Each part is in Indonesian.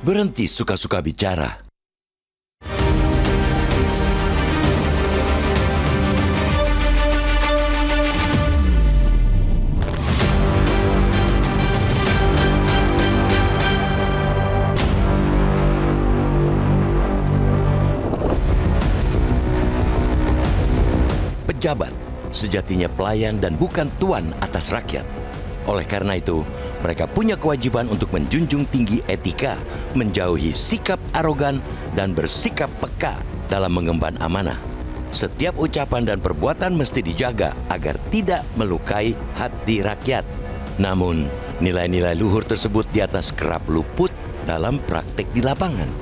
Berhenti suka-suka bicara. Pejabat sejatinya pelayan dan bukan tuan atas rakyat. Oleh karena itu, mereka punya kewajiban untuk menjunjung tinggi etika, menjauhi sikap arogan, dan bersikap peka dalam mengemban amanah. Setiap ucapan dan perbuatan mesti dijaga agar tidak melukai hati rakyat. Namun, nilai-nilai luhur tersebut di atas kerap luput dalam praktik di lapangan.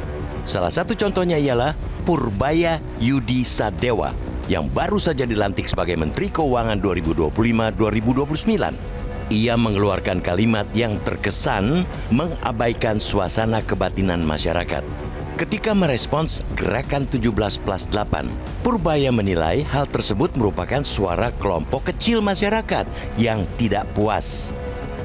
Salah satu contohnya ialah Purbaya Yudi Sadewa yang baru saja dilantik sebagai Menteri Keuangan 2025-2029. Ia mengeluarkan kalimat yang terkesan mengabaikan suasana kebatinan masyarakat. Ketika merespons gerakan 17+8, Purbaya menilai hal tersebut merupakan suara kelompok kecil masyarakat yang tidak puas.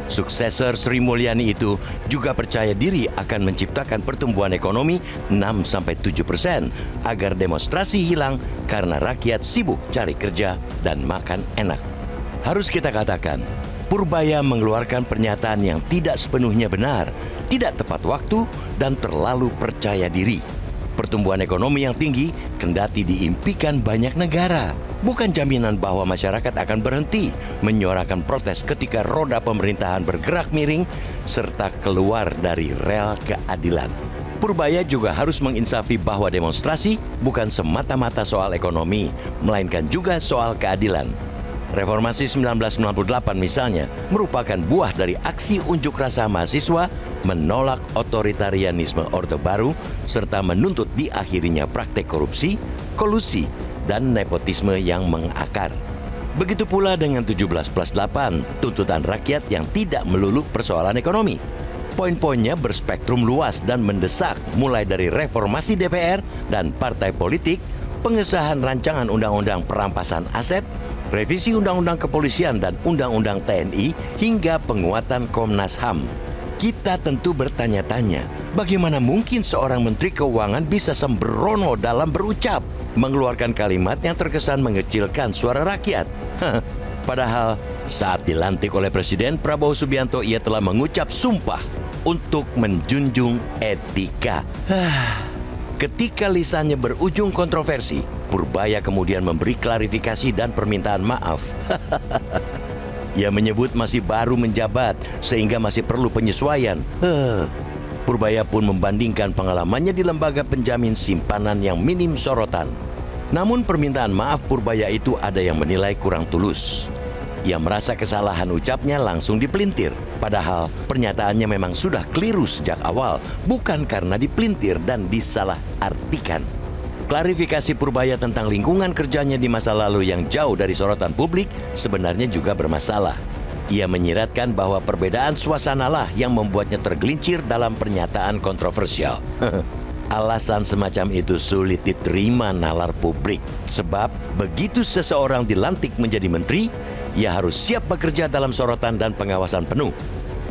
Suksesor Sri Mulyani itu juga percaya diri akan menciptakan pertumbuhan ekonomi 6-7% agar demonstrasi hilang karena rakyat sibuk cari kerja dan makan enak. Harus kita katakan, Purbaya mengeluarkan pernyataan yang tidak sepenuhnya benar, tidak tepat waktu, dan terlalu percaya diri. Pertumbuhan ekonomi yang tinggi kendati diimpikan banyak negara, bukan jaminan bahwa masyarakat akan berhenti menyuarakan protes ketika roda pemerintahan bergerak miring serta keluar dari rel keadilan. Purbaya juga harus menginsafi bahwa demonstrasi bukan semata-mata soal ekonomi, melainkan juga soal keadilan. Reformasi 1998 misalnya merupakan buah dari aksi unjuk rasa mahasiswa menolak otoritarianisme Orde Baru serta menuntut diakhirinya praktek korupsi, kolusi, dan nepotisme yang mengakar. Begitu pula dengan 17+8, tuntutan rakyat yang tidak melulu persoalan ekonomi. Poin-poinnya berspektrum luas dan mendesak mulai dari reformasi DPR dan partai politik, pengesahan rancangan undang-undang perampasan aset, revisi undang-undang kepolisian dan undang-undang TNI hingga penguatan Komnas HAM. Kita tentu bertanya-tanya, bagaimana mungkin seorang Menteri Keuangan bisa sembrono dalam berucap, mengeluarkan kalimat yang terkesan mengecilkan suara rakyat? Padahal saat dilantik oleh Presiden Prabowo Subianto, ia telah mengucap sumpah untuk menjunjung etika. Ketika lisannya berujung kontroversi, Purbaya kemudian memberi klarifikasi dan permintaan maaf. Ia menyebut masih baru menjabat sehingga masih perlu penyesuaian. Purbaya pun membandingkan pengalamannya di lembaga penjamin simpanan yang minim sorotan. Namun permintaan maaf Purbaya itu ada yang menilai kurang tulus. Ia merasa kesalahan ucapnya langsung dipelintir. Padahal pernyataannya memang sudah keliru sejak awal, bukan karena dipelintir dan disalahartikan. Klarifikasi Purbaya tentang lingkungan kerjanya di masa lalu yang jauh dari sorotan publik sebenarnya juga bermasalah. Ia menyiratkan bahwa perbedaan suasanalah yang membuatnya tergelincir dalam pernyataan kontroversial. Alasan semacam itu sulit diterima nalar publik. Sebab begitu seseorang dilantik menjadi menteri, ia harus siap bekerja dalam sorotan dan pengawasan penuh.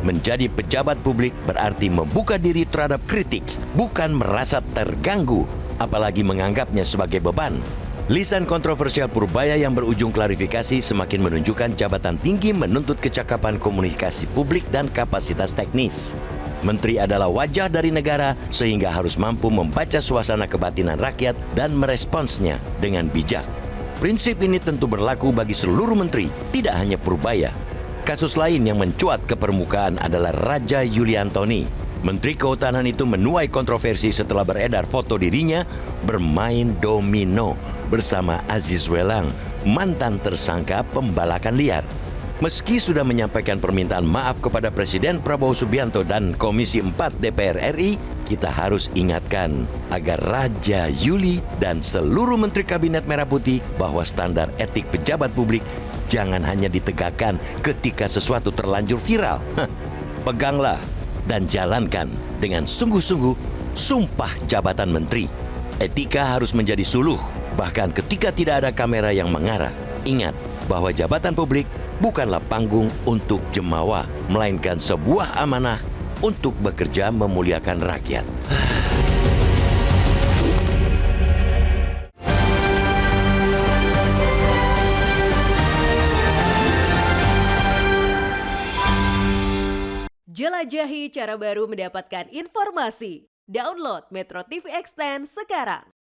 Menjadi pejabat publik berarti membuka diri terhadap kritik, bukan merasa terganggu, apalagi menganggapnya sebagai beban. Lisan kontroversial Purbaya yang berujung klarifikasi semakin menunjukkan jabatan tinggi menuntut kecakapan komunikasi publik dan kapasitas teknis. Menteri adalah wajah dari negara sehingga harus mampu membaca suasana kebatinan rakyat dan meresponsnya dengan bijak. Prinsip ini tentu berlaku bagi seluruh menteri, tidak hanya Purbaya. Kasus lain yang mencuat ke permukaan adalah Raja Yuliantoni. Menteri Kehutanan itu menuai kontroversi setelah beredar foto dirinya bermain domino bersama Aziz Welang, mantan tersangka pembalakan liar. Meski sudah menyampaikan permintaan maaf kepada Presiden Prabowo Subianto dan Komisi 4 DPR RI, kita harus ingatkan agar Raja Yuli dan seluruh Menteri Kabinet Merah Putih bahwa standar etik pejabat publik jangan hanya ditegakkan ketika sesuatu terlanjur viral. Peganglah dan jalankan dengan sungguh-sungguh sumpah jabatan menteri. Etika harus menjadi suluh, bahkan ketika tidak ada kamera yang mengarah. Ingat bahwa jabatan publik bukanlah panggung untuk jemawa, melainkan sebuah amanah untuk bekerja memuliakan rakyat. Jelajahi cara baru mendapatkan informasi. Download Metro TV Extend sekarang.